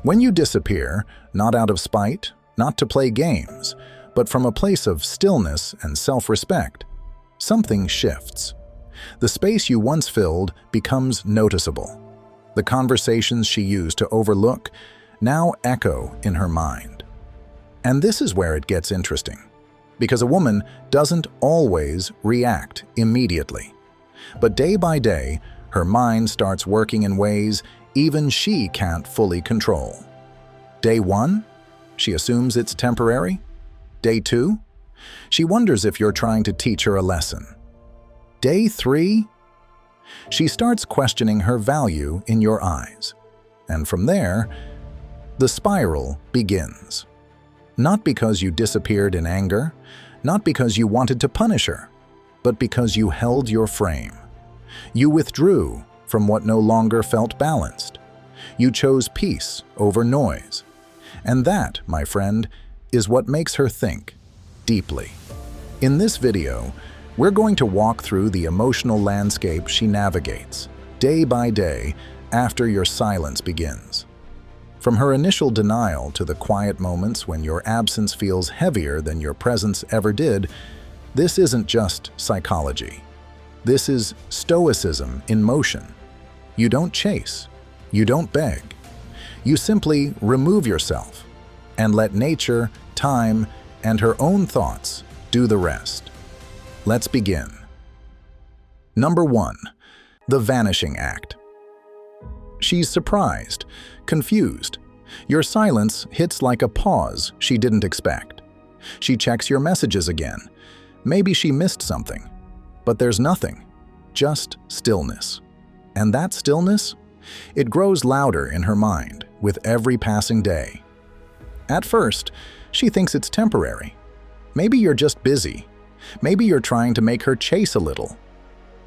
When you disappear, not out of spite, not to play games, but from a place of stillness and self-respect, something shifts. The space you once filled becomes noticeable. The conversations she used to overlook now echo in her mind. And this is where it gets interesting, because a woman doesn't always react immediately. But day by day, her mind starts working in ways even she can't fully control. Day 1, she assumes it's temporary. Day 2, she wonders if you're trying to teach her a lesson. Day 3, she starts questioning her value in your eyes. And from there, the spiral begins. Not because you disappeared in anger, not because you wanted to punish her, but because you held your frame. You withdrew from what no longer felt balanced. You chose peace over noise. And that, my friend, is what makes her think deeply. In this video, we're going to walk through the emotional landscape she navigates, day by day, after your silence begins. From her initial denial to the quiet moments when your absence feels heavier than your presence ever did, this isn't just psychology. This is Stoicism in motion. You don't chase. You don't beg. You simply remove yourself and let nature, time, and her own thoughts do the rest. Let's begin. Number 1. The vanishing act. She's surprised, confused. Your silence hits like a pause she didn't expect. She checks your messages again. Maybe she missed something. But there's nothing, just stillness. And that stillness? It grows louder in her mind with every passing day. At first, she thinks it's temporary. Maybe you're just busy. Maybe you're trying to make her chase a little.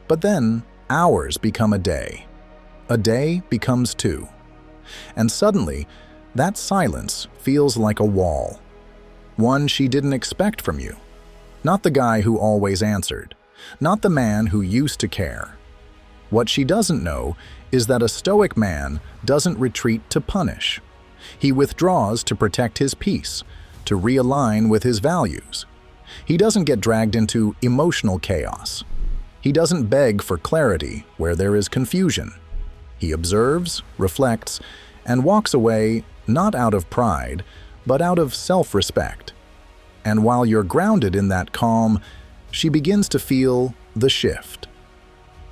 But then, hours become a day. A day becomes 2. And suddenly, that silence feels like a wall. One she didn't expect from you. Not the guy who always answered. Not the man who used to care. What she doesn't know is that a Stoic man doesn't retreat to punish. He withdraws to protect his peace, to realign with his values. He doesn't get dragged into emotional chaos. He doesn't beg for clarity where there is confusion. He observes, reflects, and walks away not out of pride, but out of self-respect. And while you're grounded in that calm, she begins to feel the shift.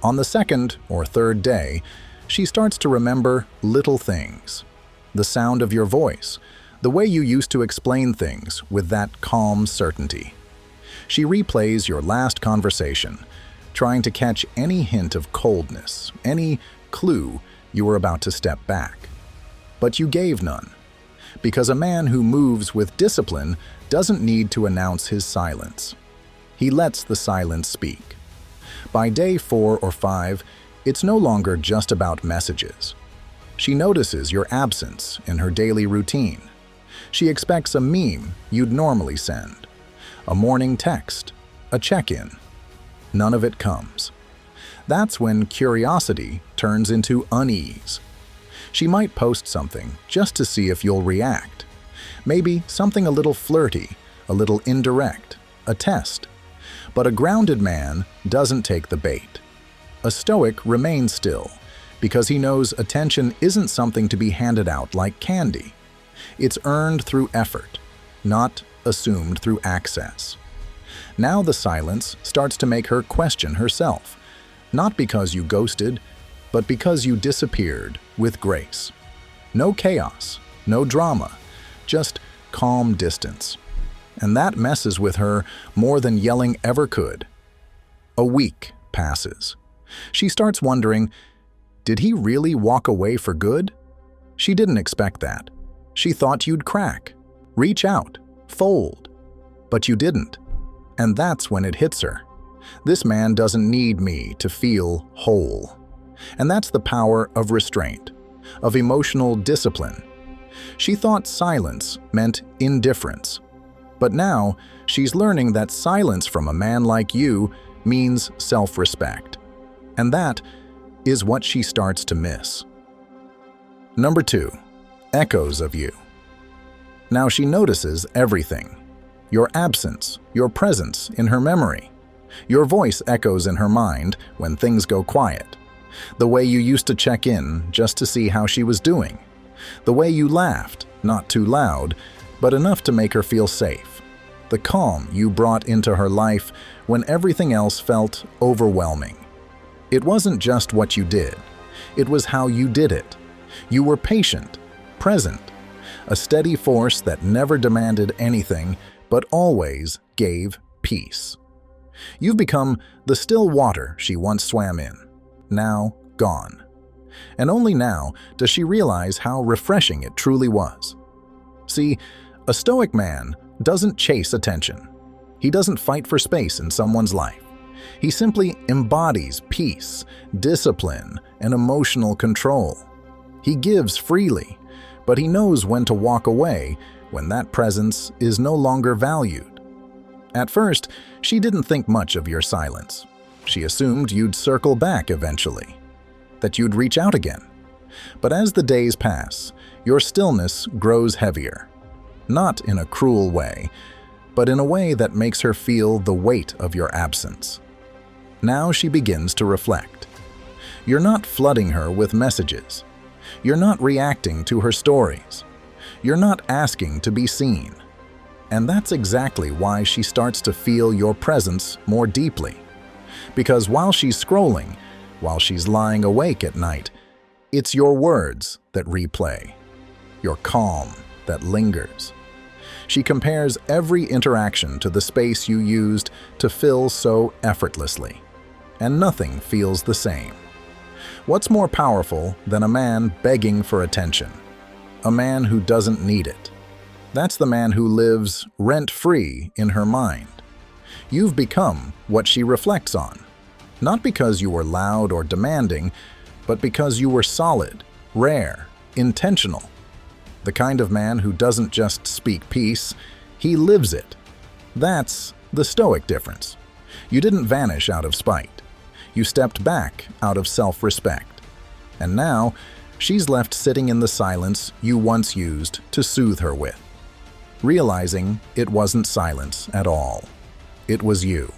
On the 2nd or 3rd day, she starts to remember little things. The sound of your voice, the way you used to explain things with that calm certainty. She replays your last conversation, trying to catch any hint of coldness, any clue you were about to step back. But you gave none, because a man who moves with discipline doesn't need to announce his silence. He lets the silence speak. By day 4 or 5, it's no longer just about messages. She notices your absence in her daily routine. She expects a meme you'd normally send, a morning text, a check-in. None of it comes. That's when curiosity turns into unease. She might post something just to see if you'll react. Maybe something a little flirty, a little indirect, a test. But a grounded man doesn't take the bait. A Stoic remains still, because he knows attention isn't something to be handed out like candy. It's earned through effort, not assumed through access. Now the silence starts to make her question herself, not because you ghosted, but because you disappeared with grace. No chaos, no drama, just calm distance. And that messes with her more than yelling ever could. A week passes. She starts wondering, did he really walk away for good? She didn't expect that. She thought you'd crack, reach out, fold. But you didn't. And that's when it hits her. This man doesn't need me to feel whole. And that's the power of restraint, of emotional discipline. She thought silence meant indifference. But now, she's learning that silence from a man like you means self-respect. And that is what she starts to miss. Number 2. echoes of you. Now she notices everything. Your absence, your presence in her memory. Your voice echoes in her mind when things go quiet. The way you used to check in just to see how she was doing. The way you laughed, not too loud, but enough to make her feel safe. The calm you brought into her life when everything else felt overwhelming. It wasn't just what you did. It was how you did it. You were patient, present, a steady force that never demanded anything but always gave peace. You've become the still water she once swam in, now gone. And only now does she realize how refreshing it truly was. See, a Stoic man doesn't chase attention. He doesn't fight for space in someone's life. He simply embodies peace, discipline, and emotional control. He gives freely, but he knows when to walk away when that presence is no longer valued. At first, she didn't think much of your silence. She assumed you'd circle back eventually, that you'd reach out again. But as the days pass, your stillness grows heavier. Not in a cruel way, but in a way that makes her feel the weight of your absence. Now she begins to reflect. You're not flooding her with messages. You're not reacting to her stories. You're not asking to be seen. And that's exactly why she starts to feel your presence more deeply. Because while she's scrolling, while she's lying awake at night, it's your words that replay, your calm that lingers. She compares every interaction to the space you used to fill so effortlessly, and nothing feels the same. What's more powerful than a man begging for attention? A man who doesn't need it. That's the man who lives rent-free in her mind. You've become what she reflects on, not because you were loud or demanding, but because you were solid, rare, intentional. The kind of man who doesn't just speak peace, he lives it. That's the Stoic difference. You didn't vanish out of spite. You stepped back out of self-respect. And now, she's left sitting in the silence you once used to soothe her with, realizing it wasn't silence at all. It was you.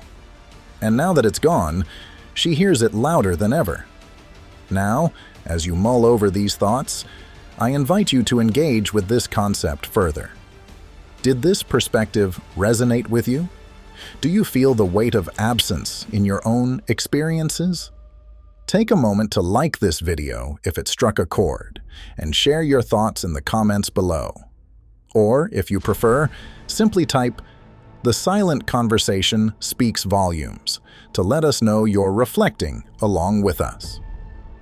And now that it's gone, she hears it louder than ever. Now, as you mull over these thoughts, I invite you to engage with this concept further. Did this perspective resonate with you? Do you feel the weight of absence in your own experiences? Take a moment to like this video if it struck a chord, and share your thoughts in the comments below. Or, if you prefer, simply type, "The silent conversation speaks volumes," to let us know you're reflecting along with us.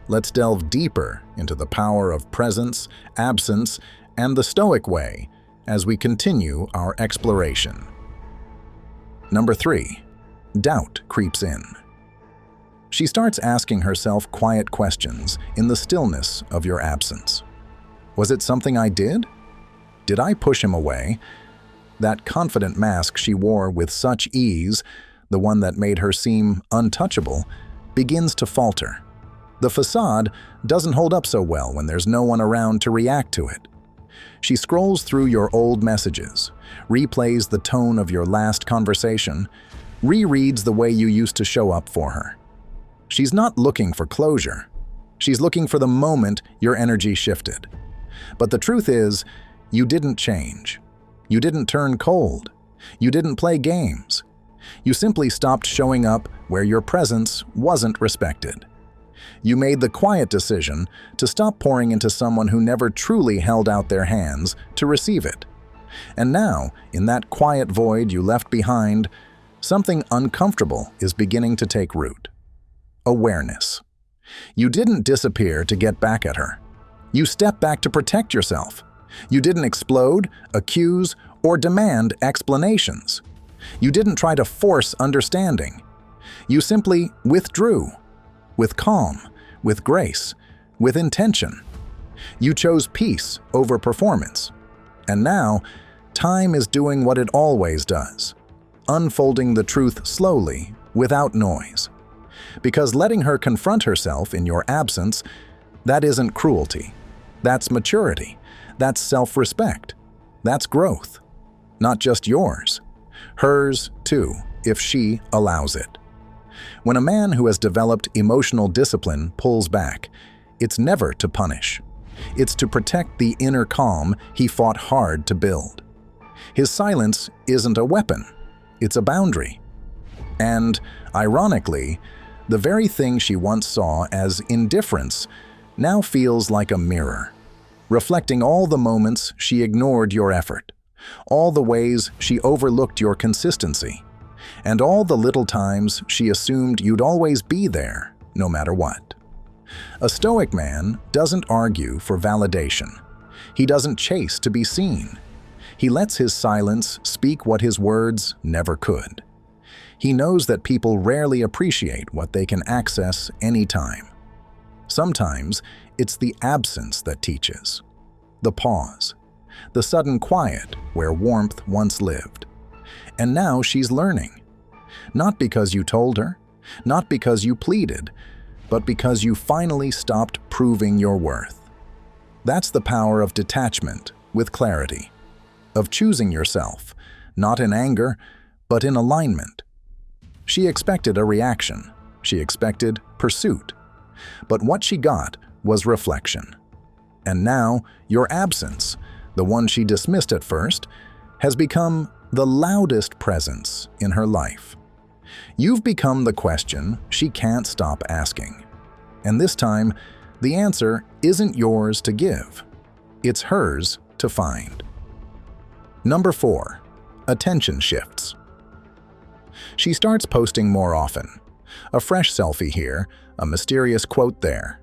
Let's delve deeper into the power of presence, absence, and the Stoic way as we continue our exploration. Number 3. Doubt creeps in. She starts asking herself quiet questions in the stillness of your absence. Was it something I did? Did I push him away? That confident mask she wore with such ease, the one that made her seem untouchable, begins to falter. The facade doesn't hold up so well when there's no one around to react to it. She scrolls through your old messages, replays the tone of your last conversation, rereads the way you used to show up for her. She's not looking for closure. She's looking for the moment your energy shifted. But the truth is, you didn't change. You didn't turn cold. You didn't play games. You simply stopped showing up where your presence wasn't respected. You made the quiet decision to stop pouring into someone who never truly held out their hands to receive it. And now, in that quiet void you left behind, something uncomfortable is beginning to take root. Awareness. You didn't disappear to get back at her. You stepped back to protect yourself. You didn't explode, accuse, or demand explanations. You didn't try to force understanding. You simply withdrew. With calm, with grace, with intention. You chose peace over performance. And now, time is doing what it always does, unfolding the truth slowly, without noise. Because letting her confront herself in your absence, that isn't cruelty. That's maturity. That's self-respect. That's growth. Not just yours. Hers, too, if she allows it. When a man who has developed emotional discipline pulls back, it's never to punish. It's to protect the inner calm he fought hard to build. His silence isn't a weapon, it's a boundary. And, ironically, the very thing she once saw as indifference now feels like a mirror, reflecting all the moments she ignored your effort, all the ways she overlooked your consistency, and all the little times she assumed you'd always be there, no matter what. A Stoic man doesn't argue for validation. He doesn't chase to be seen. He lets his silence speak what his words never could. He knows that people rarely appreciate what they can access anytime. Sometimes it's the absence that teaches, the pause, the sudden quiet where warmth once lived. And now she's learning. Not because you told her, not because you pleaded, but because you finally stopped proving your worth. That's the power of detachment with clarity, of choosing yourself, not in anger, but in alignment. She expected a reaction. She expected pursuit. But what she got was reflection. And now, your absence, the one she dismissed at first, has become the loudest presence in her life. You've become the question she can't stop asking. And this time, the answer isn't yours to give. It's hers to find. Number 4. Attention shifts. She starts posting more often. A fresh selfie here, a mysterious quote there.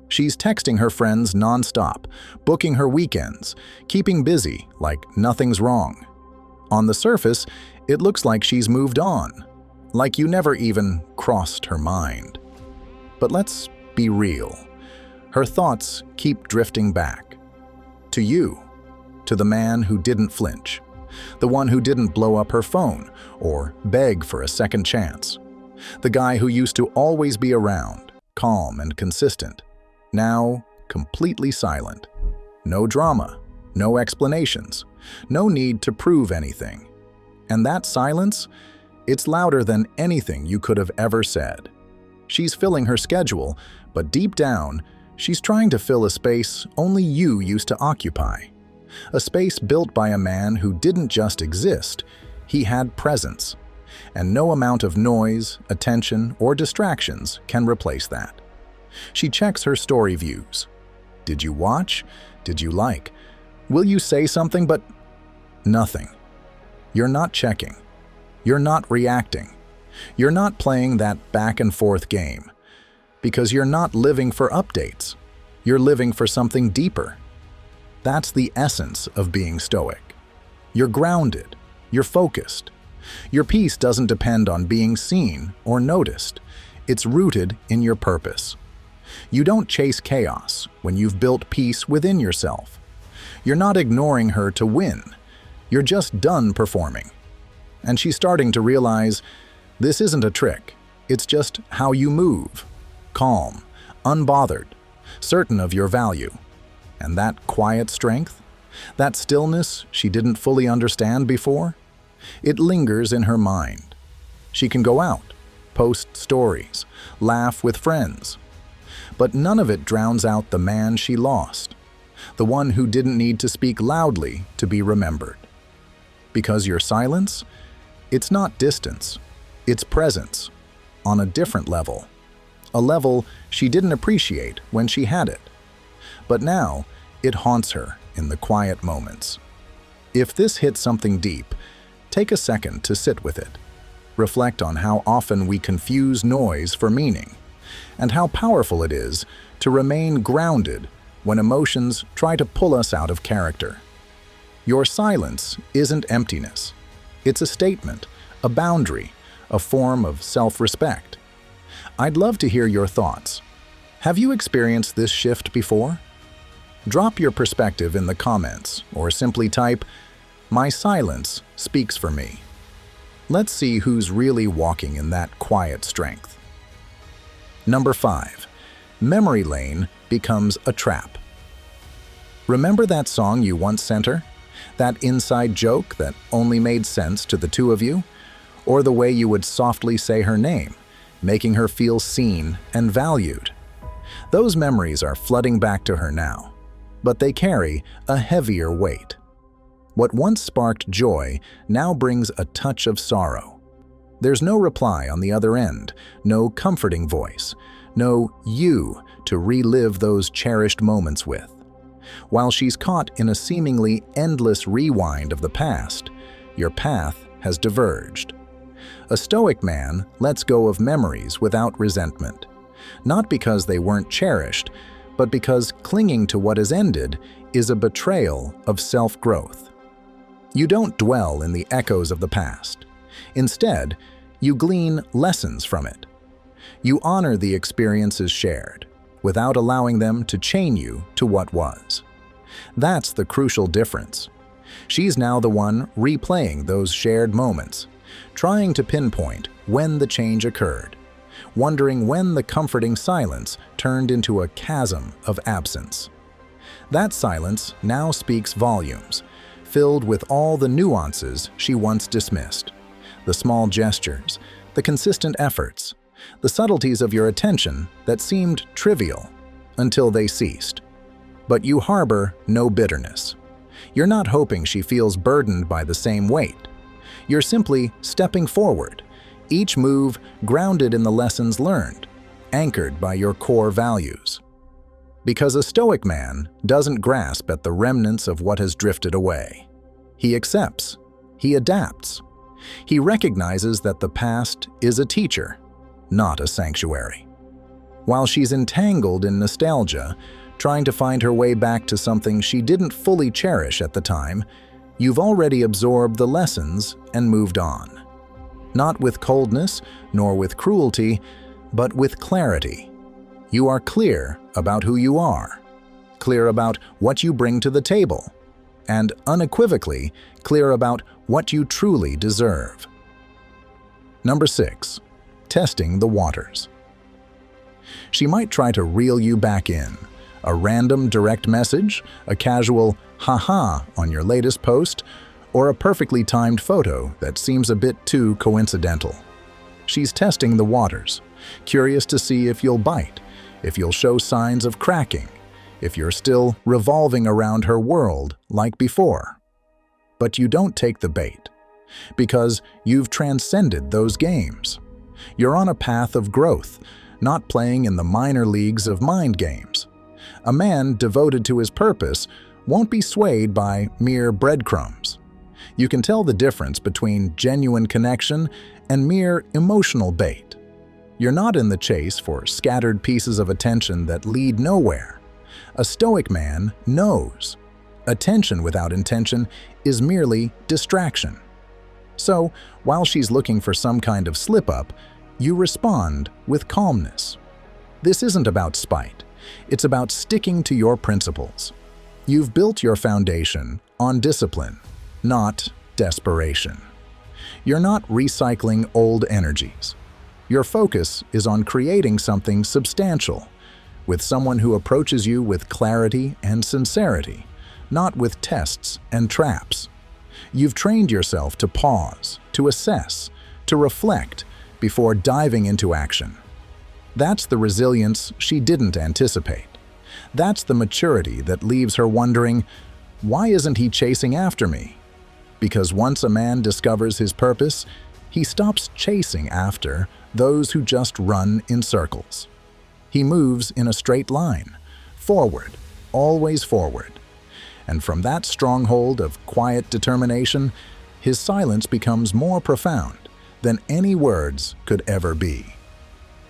She's texting her friends nonstop, booking her weekends, keeping busy like nothing's wrong. On the surface, it looks like she's moved on, like you never even crossed her mind. But let's be real. Her thoughts keep drifting back. To you. To the man who didn't flinch. The one who didn't blow up her phone or beg for a second chance. The guy who used to always be around, calm and consistent. Now, completely silent. No drama, no explanations, no need to prove anything. And that silence, it's louder than anything you could have ever said. She's filling her schedule, but deep down, she's trying to fill a space only you used to occupy. A space built by a man who didn't just exist, he had presence. And no amount of noise, attention, or distractions can replace that. She checks her story views. Did you watch? Did you like? Will you say something? But nothing. You're not checking. You're not reacting. You're not playing that back and forth game. Because you're not living for updates. You're living for something deeper. That's the essence of being Stoic. You're grounded. You're focused. Your peace doesn't depend on being seen or noticed. It's rooted in your purpose. You don't chase chaos when you've built peace within yourself. You're not ignoring her to win. You're just done performing. And she's starting to realize this isn't a trick. It's just how you move. Calm, unbothered, certain of your value. And that quiet strength, that stillness she didn't fully understand before, it lingers in her mind. She can go out, post stories, laugh with friends. But none of it drowns out the man she lost, the one who didn't need to speak loudly to be remembered. Because your silence, it's not distance, it's presence, on a different level. A level she didn't appreciate when she had it. But now, it haunts her in the quiet moments. If this hits something deep, take a second to sit with it. Reflect on how often we confuse noise for meaning, and how powerful it is to remain grounded when emotions try to pull us out of character. Your silence isn't emptiness. It's a statement, a boundary, a form of self-respect. I'd love to hear your thoughts. Have you experienced this shift before? Drop your perspective in the comments or simply type, "My silence speaks for me." Let's see who's really walking in that quiet strength. Number 5. Memory lane becomes a trap. Remember that song you once sent her? That inside joke that only made sense to the two of you? Or the way you would softly say her name, making her feel seen and valued? Those memories are flooding back to her now, but they carry a heavier weight. What once sparked joy now brings a touch of sorrow. There's no reply on the other end, no comforting voice, no you to relive those cherished moments with. While she's caught in a seemingly endless rewind of the past, your path has diverged. A Stoic man lets go of memories without resentment, not because they weren't cherished, but because clinging to what has ended is a betrayal of self-growth. You don't dwell in the echoes of the past. Instead, you glean lessons from it. You honor the experiences shared, without allowing them to chain you to what was. That's the crucial difference. She's now the one replaying those shared moments, trying to pinpoint when the change occurred, wondering when the comforting silence turned into a chasm of absence. That silence now speaks volumes, filled with all the nuances she once dismissed, the small gestures, the consistent efforts, the subtleties of your attention that seemed trivial until they ceased. But you harbor no bitterness. You're not hoping she feels burdened by the same weight. You're simply stepping forward, each move grounded in the lessons learned, anchored by your core values. Because a Stoic man doesn't grasp at the remnants of what has drifted away. He accepts, he adapts. He recognizes that the past is a teacher, not a sanctuary. While she's entangled in nostalgia, trying to find her way back to something she didn't fully cherish at the time, you've already absorbed the lessons and moved on. Not with coldness, nor with cruelty, but with clarity. You are clear about who you are, clear about what you bring to the table, and unequivocally clear about what you truly deserve. Number 6. Testing the waters. She might try to reel you back in. A random direct message, a casual haha on your latest post, or a perfectly timed photo that seems a bit too coincidental. She's testing the waters, curious to see if you'll bite, if you'll show signs of cracking, if you're still revolving around her world like before. But you don't take the bait, because you've transcended those games. You're on a path of growth, not playing in the minor leagues of mind games. A man devoted to his purpose won't be swayed by mere breadcrumbs. You can tell the difference between genuine connection and mere emotional bait. You're not in the chase for scattered pieces of attention that lead nowhere. A Stoic man knows. Attention without intention is merely distraction. So, while she's looking for some kind of slip-up, you respond with calmness. This isn't about spite. It's about sticking to your principles. You've built your foundation on discipline, not desperation. You're not recycling old energies. Your focus is on creating something substantial, with someone who approaches you with clarity and sincerity, not with tests and traps. You've trained yourself to pause, to assess, to reflect before diving into action. That's the resilience she didn't anticipate. That's the maturity that leaves her wondering, why isn't he chasing after me? Because once a man discovers his purpose, he stops chasing after those who just run in circles. He moves in a straight line, forward, always forward. And from that stronghold of quiet determination, his silence becomes more profound than any words could ever be.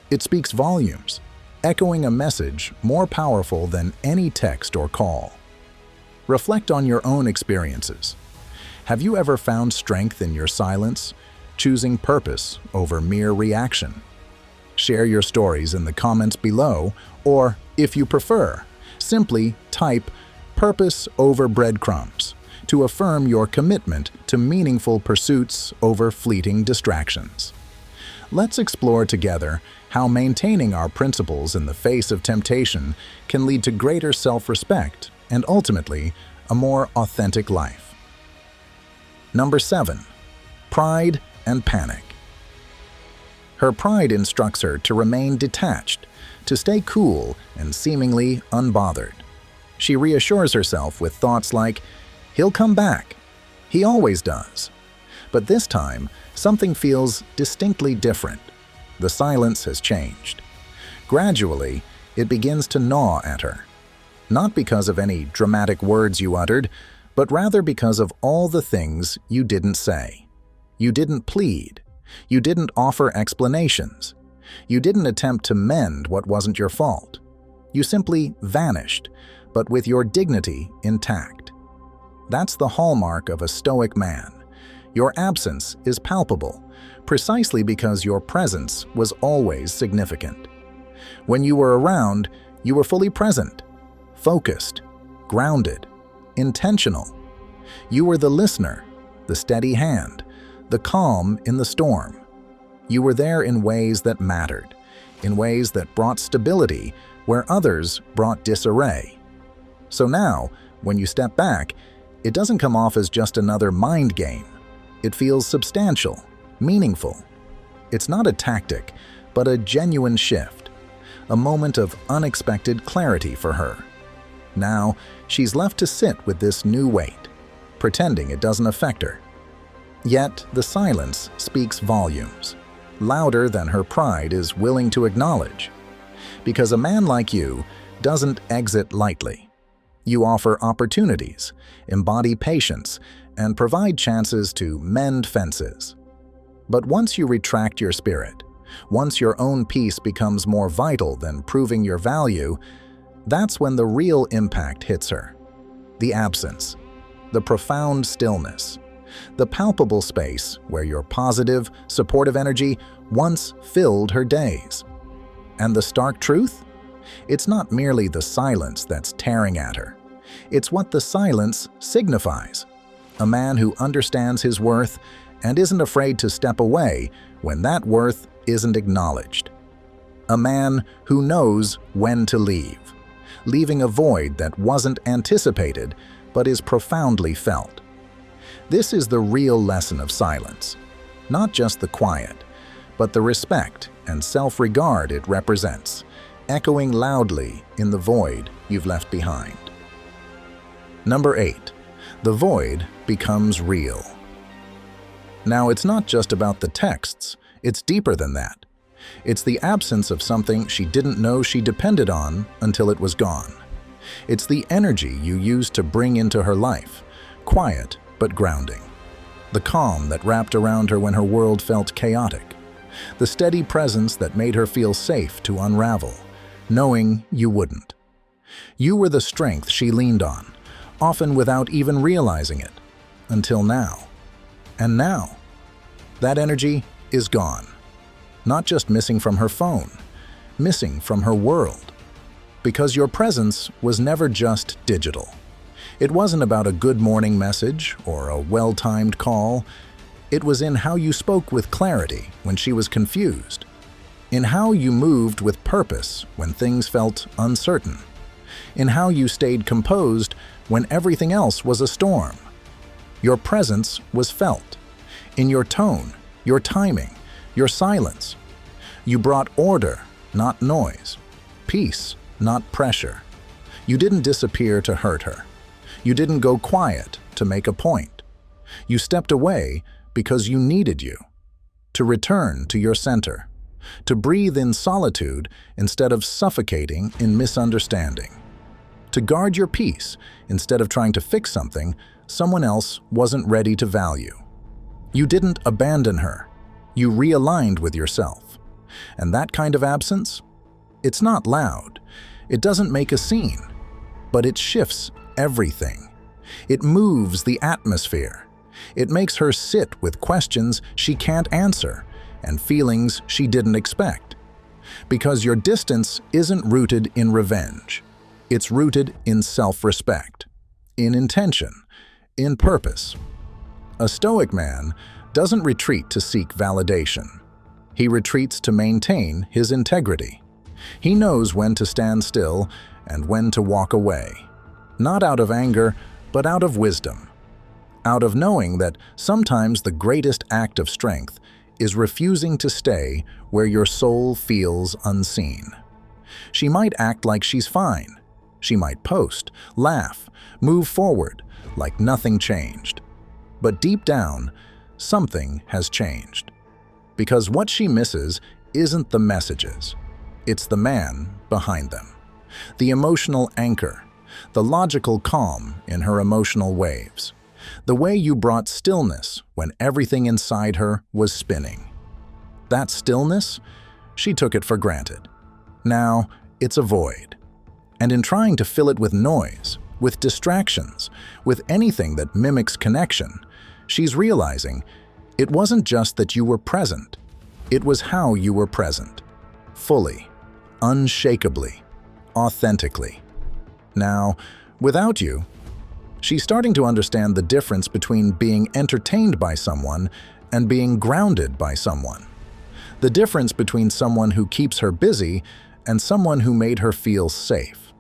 It speaks volumes, echoing a message more powerful than any text or call. Reflect on your own experiences. Have you ever found strength in your silence, choosing purpose over mere reaction? Share your stories in the comments below, or, if you prefer, simply type "purpose over breadcrumbs" to affirm your commitment to meaningful pursuits over fleeting distractions. Let's explore together how maintaining our principles in the face of temptation can lead to greater self-respect and ultimately, a more authentic life. Number 7. Pride and panic. Her pride instructs her to remain detached, to stay cool and seemingly unbothered. She reassures herself with thoughts like, "He'll come back. He always does." But this time, something feels distinctly different. The silence has changed. Gradually, it begins to gnaw at her. Not because of any dramatic words you uttered, but rather because of all the things you didn't say. You didn't plead. You didn't offer explanations. You didn't attempt to mend what wasn't your fault. You simply vanished, but with your dignity intact. That's the hallmark of a Stoic man. Your absence is palpable, precisely because your presence was always significant. When you were around, you were fully present, focused, grounded, intentional. You were the listener, the steady hand, the calm in the storm. You were there in ways that mattered, in ways that brought stability where others brought disarray. So now, when you step back, it doesn't come off as just another mind game. It feels substantial, meaningful. It's not a tactic, but a genuine shift, a moment of unexpected clarity for her. Now, she's left to sit with this new weight, pretending it doesn't affect her. Yet, the silence speaks volumes, louder than her pride is willing to acknowledge. Because a man like you doesn't exit lightly. You offer opportunities, embody patience, and provide chances to mend fences. But once you retract your spirit, once your own peace becomes more vital than proving your value, that's when the real impact hits her. The absence, the profound stillness, the palpable space where your positive, supportive energy once filled her days. And the stark truth? It's not merely the silence that's tearing at her. It's what the silence signifies. A man who understands his worth and isn't afraid to step away when that worth isn't acknowledged. A man who knows when to leave, leaving a void that wasn't anticipated but is profoundly felt. This is the real lesson of silence, not just the quiet, but the respect and self-regard it represents, echoing loudly in the void you've left behind. Number 8. The void becomes real. Now, it's not just about the texts, it's deeper than that. It's the absence of something she didn't know she depended on until it was gone. It's the energy you used to bring into her life, quiet but grounding. The calm that wrapped around her when her world felt chaotic. The steady presence that made her feel safe to unravel, knowing you wouldn't. You were the strength she leaned on, often without even realizing it, until now. And now, that energy is gone. Not just missing from her phone, missing from her world. Because your presence was never just digital. It wasn't about a good morning message or a well-timed call. It was in how you spoke with clarity when she was confused, in how you moved with purpose when things felt uncertain, in how you stayed composed when everything else was a storm. Your presence was felt, in your tone, your timing, your silence. You brought order, not noise, peace, not pressure. You didn't disappear to hurt her. You didn't go quiet to make a point. You stepped away because you needed you, to return to your center, to breathe in solitude instead of suffocating in misunderstanding, to guard your peace instead of trying to fix something someone else wasn't ready to value. You didn't abandon her. You realigned with yourself. And that kind of absence? It's not loud. It doesn't make a scene, but it shifts everything. It moves the atmosphere. It makes her sit with questions she can't answer and feelings she didn't expect. Because your distance isn't rooted in revenge. It's rooted in self-respect, in intention, in purpose. A Stoic man doesn't retreat to seek validation. He retreats to maintain his integrity. He knows when to stand still and when to walk away. not out of anger, but out of wisdom, out of knowing that sometimes the greatest act of strength is refusing to stay where your soul feels unseen. She might act like she's fine. She might post, laugh, move forward like nothing changed. But deep down, something has changed. Because what she misses isn't the messages. It's the man behind them. The emotional anchor, the logical calm in her emotional waves. The way you brought stillness when everything inside her was spinning. That stillness, she took it for granted. Now, it's a void. And in trying to fill it with noise, with distractions, with anything that mimics connection, she's realizing it wasn't just that you were present, it was how you were present. Fully, unshakably, authentically. Now, without you, she's starting to understand the difference between being entertained by someone and being grounded by someone. The difference between someone who keeps her busy and someone who made her feel safe.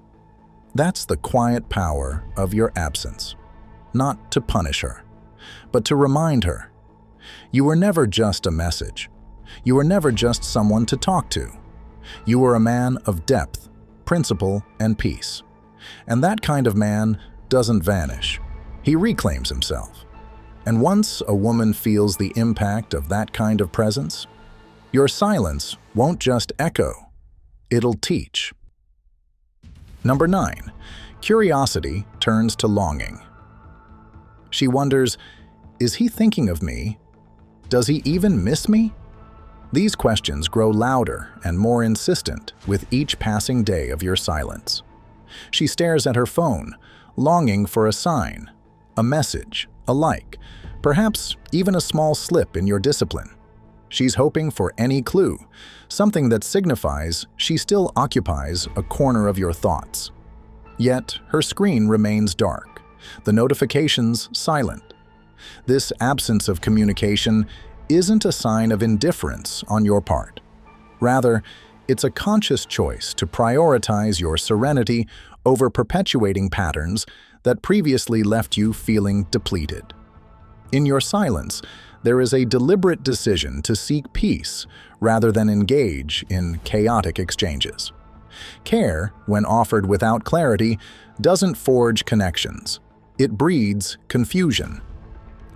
That's the quiet power of your absence. Not to punish her, but to remind her. You were never just a message. You were never just someone to talk to. You were a man of depth, principle, and peace. And that kind of man doesn't vanish. He reclaims himself. And once a woman feels the impact of that kind of presence, your silence won't just echo, it'll teach. Number 9, curiosity turns to longing. She wonders, is he thinking of me? Does he even miss me? These questions grow louder and more insistent with each passing day of your silence. She stares at her phone, longing for a sign, a message, a like, perhaps even a small slip in your discipline. She's hoping for any clue, something that signifies she still occupies a corner of your thoughts. Yet her screen remains dark, the notifications silent. This absence of communication isn't a sign of indifference on your part. Rather, it's a conscious choice to prioritize your serenity over perpetuating patterns that previously left you feeling depleted. In your silence, there is a deliberate decision to seek peace rather than engage in chaotic exchanges. Care, when offered without clarity, doesn't forge connections. It breeds confusion.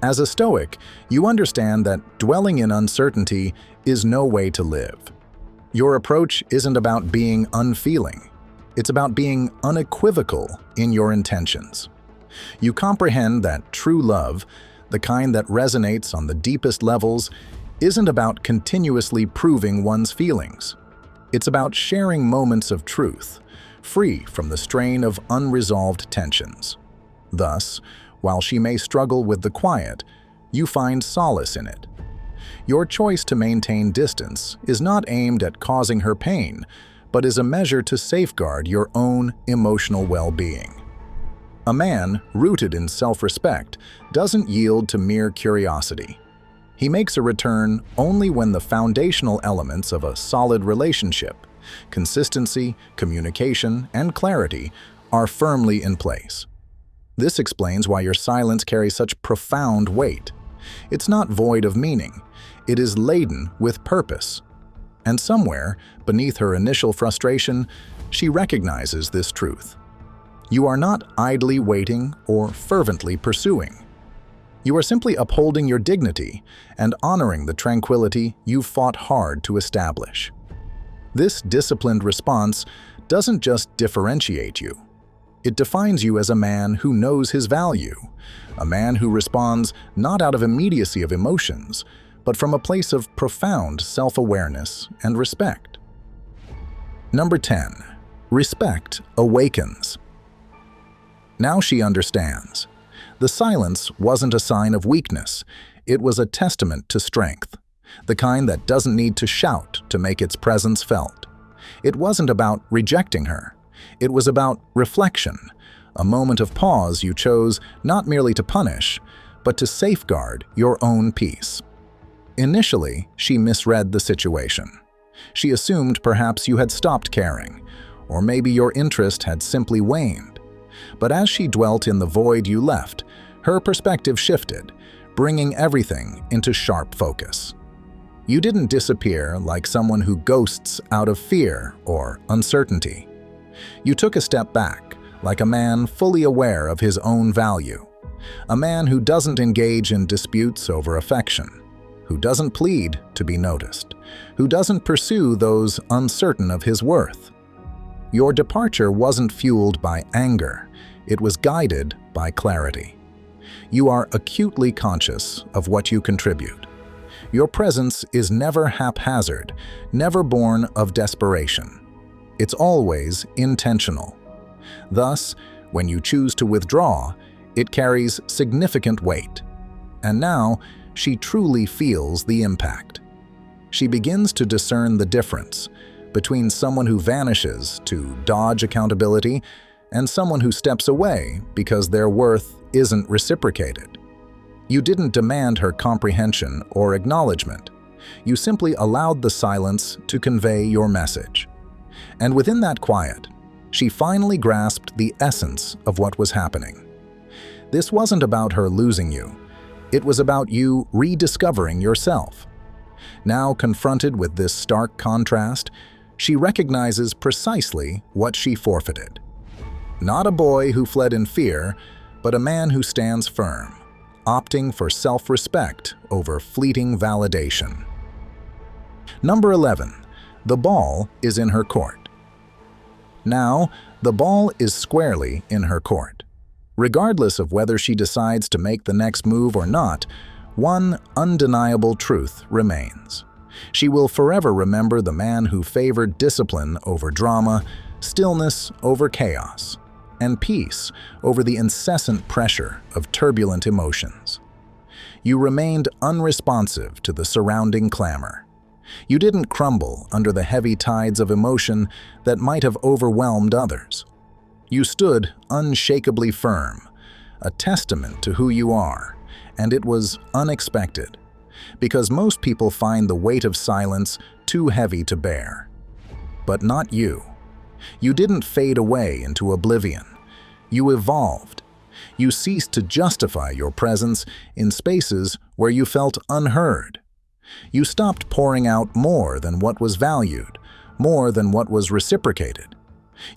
As a Stoic, you understand that dwelling in uncertainty is no way to live. Your approach isn't about being unfeeling. It's about being unequivocal in your intentions. You comprehend that true love, the kind that resonates on the deepest levels, isn't about continuously proving one's feelings. It's about sharing moments of truth, free from the strain of unresolved tensions. Thus, while she may struggle with the quiet, you find solace in it. Your choice to maintain distance is not aimed at causing her pain, but is a measure to safeguard your own emotional well-being. A man rooted in self-respect doesn't yield to mere curiosity. He makes a return only when the foundational elements of a solid relationship, consistency, communication, and clarity, are firmly in place. This explains why your silence carries such profound weight. It's not void of meaning. It is laden with purpose. And somewhere, beneath her initial frustration, she recognizes this truth. You are not idly waiting or fervently pursuing. You are simply upholding your dignity and honoring the tranquility you've fought hard to establish. This disciplined response doesn't just differentiate you. It defines you as a man who knows his value, a man who responds not out of immediacy of emotions, but from a place of profound self-awareness and respect. Number 10. Respect awakens. Now she understands. The silence wasn't a sign of weakness, it was a testament to strength, the kind that doesn't need to shout to make its presence felt. It wasn't about rejecting her. It was about reflection, a moment of pause you chose not merely to punish, but to safeguard your own peace. Initially, she misread the situation. She assumed perhaps you had stopped caring, or maybe your interest had simply waned. But as she dwelt in the void you left, her perspective shifted, bringing everything into sharp focus. You didn't disappear like someone who ghosts out of fear or uncertainty. You took a step back, like a man fully aware of his own value. A man who doesn't engage in disputes over affection, who doesn't plead to be noticed, who doesn't pursue those uncertain of his worth. Your departure wasn't fueled by anger, it was guided by clarity. You are acutely conscious of what you contribute. Your presence is never haphazard, never born of desperation. It's always intentional. Thus, when you choose to withdraw, it carries significant weight. And now, she truly feels the impact. She begins to discern the difference between someone who vanishes to dodge accountability and someone who steps away because their worth isn't reciprocated. You didn't demand her comprehension or acknowledgement. You simply allowed the silence to convey your message. And within that quiet, she finally grasped the essence of what was happening. This wasn't about her losing you. It was about you rediscovering yourself. Now confronted with this stark contrast, she recognizes precisely what she forfeited. Not a boy who fled in fear, but a man who stands firm, opting for self-respect over fleeting validation. Number 11. The ball is in her court. Now, the ball is squarely in her court. Regardless of whether she decides to make the next move or not, one undeniable truth remains. She will forever remember the man who favored discipline over drama, stillness over chaos, and peace over the incessant pressure of turbulent emotions. You remained unresponsive to the surrounding clamor. You didn't crumble under the heavy tides of emotion that might have overwhelmed others. You stood unshakably firm, a testament to who you are, and it was unexpected, because most people find the weight of silence too heavy to bear. But not you. You didn't fade away into oblivion. You evolved. You ceased to justify your presence in spaces where you felt unheard. You stopped pouring out more than what was valued, more than what was reciprocated.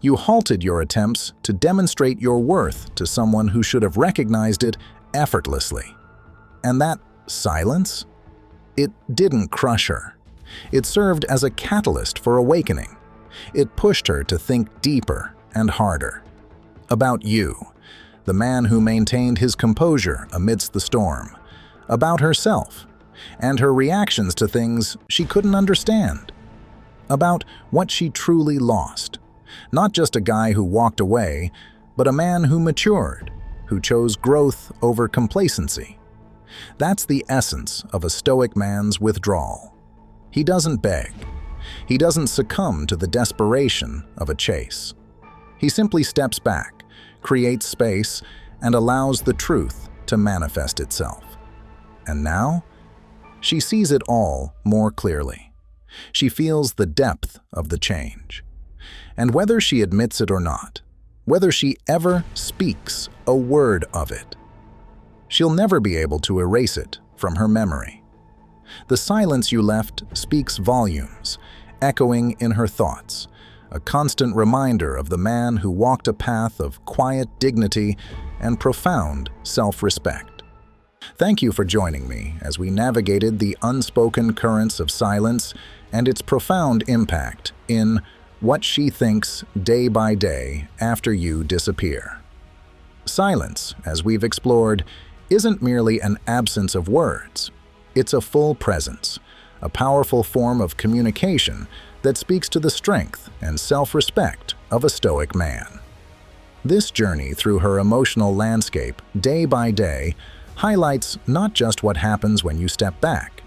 You halted your attempts to demonstrate your worth to someone who should have recognized it effortlessly. And that silence? It didn't crush her. It served as a catalyst for awakening. It pushed her to think deeper and harder. About you, the man who maintained his composure amidst the storm. About herself, and her reactions to things she couldn't understand. About what she truly lost. Not just a guy who walked away, but a man who matured, who chose growth over complacency. That's the essence of a Stoic man's withdrawal. He doesn't beg. He doesn't succumb to the desperation of a chase. He simply steps back, creates space, and allows the truth to manifest itself. And now, she sees it all more clearly. She feels the depth of the change. And whether she admits it or not, whether she ever speaks a word of it, she'll never be able to erase it from her memory. The silence you left speaks volumes, echoing in her thoughts, a constant reminder of the man who walked a path of quiet dignity and profound self-respect. Thank you for joining me as we navigated the unspoken currents of silence and its profound impact in What She Thinks Day by Day After You Disappear. Silence, as we've explored, isn't merely an absence of words. It's a full presence, a powerful form of communication that speaks to the strength and self-respect of a Stoic man. This journey through her emotional landscape, day by day, highlights not just what happens when you step back,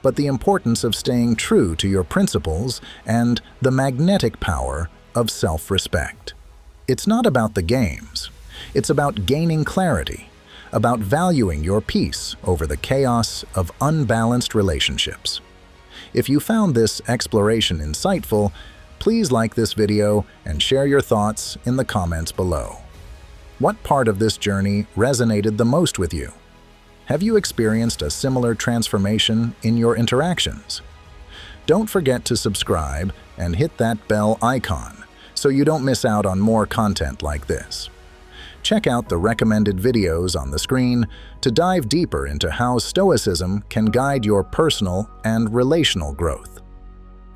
but the importance of staying true to your principles and the magnetic power of self-respect. It's not about the games. It's about gaining clarity, about valuing your peace over the chaos of unbalanced relationships. If you found this exploration insightful, please like this video and share your thoughts in the comments below. What part of this journey resonated the most with you? Have you experienced a similar transformation in your interactions? Don't forget to subscribe and hit that bell icon so you don't miss out on more content like this. Check out the recommended videos on the screen to dive deeper into how Stoicism can guide your personal and relational growth.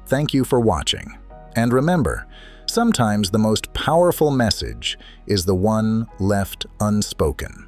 Thank you for watching, and remember, sometimes the most powerful message is the one left unspoken.